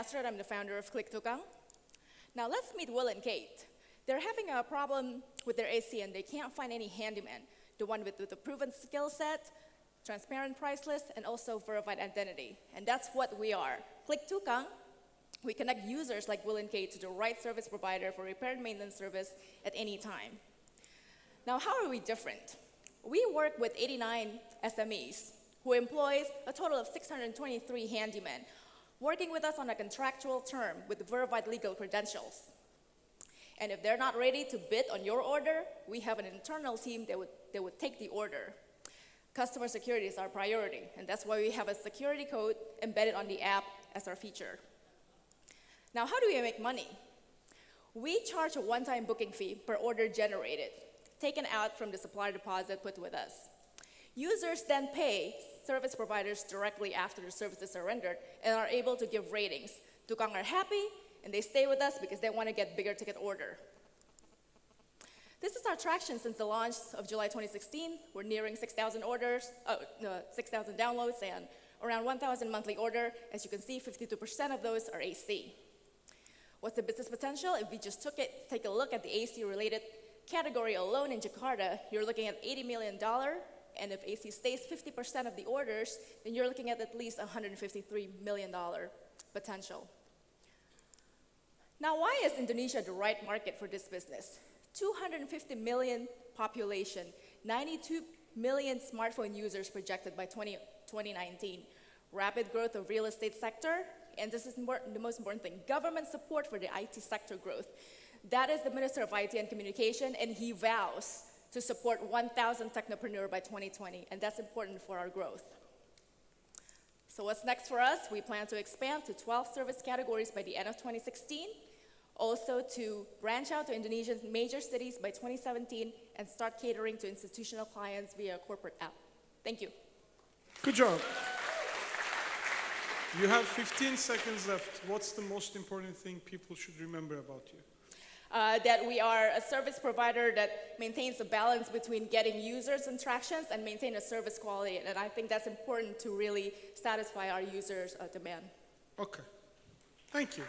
Astrid. I'm the founder of Kliktukang. Now let's meet Will and Kate. They're having a problem with their AC and they can't find any handyman, the one with the proven skill set, transparent price list, and also verified identity. And that's what we are. Kliktukang, we connect users like Will and Kate to the right service provider for repair and maintenance service at any time. Now, how are we different? We work with 89 SMEs who employs a total of 623 handymen, working with us on a contractual term with verified legal credentials. And if they're not ready to bid on your order, we have an internal team that would take the order. Customer security is our priority, and that's why we have a security code embedded on the app as our feature. Now, how do we make money? We charge a one-time booking fee per order generated, taken out from the supplier deposit put with us. Users then pay service providers directly after the services are rendered and are able to give ratings. Tukang are happy, and they stay with us because they want to get bigger ticket order. This is our traction since the launch of July 2016. We're nearing 6,000 orders, 6,000 downloads, and around 1,000 monthly order. As you can see, 52% of those are AC. What's the business potential? If we just take a look at the AC-related category alone in Jakarta, you're looking at $80 million. And if AC stays 50% of the orders, then you're looking at least $153 million potential. Now, why is Indonesia the right market for this business? 250 million population, 92 million smartphone users projected by 2019, rapid growth of real estate sector, and this is the most important thing, government support for the IT sector growth. That is the Minister of IT and Communication, and he vows to support 1,000 technopreneurs by 2020, and that's important for our growth. So what's next for us? We plan to expand to 12 service categories by the end of 2016, also to branch out to Indonesia's major cities by 2017, and start catering to institutional clients via a corporate app. Thank you. Good job. You have 15 seconds left. What's the most important thing people should remember about you? That we are a service provider that maintains a balance between getting users interactions and maintain a service quality. And I think that's important to really satisfy our users' demand. Okay. Thank you.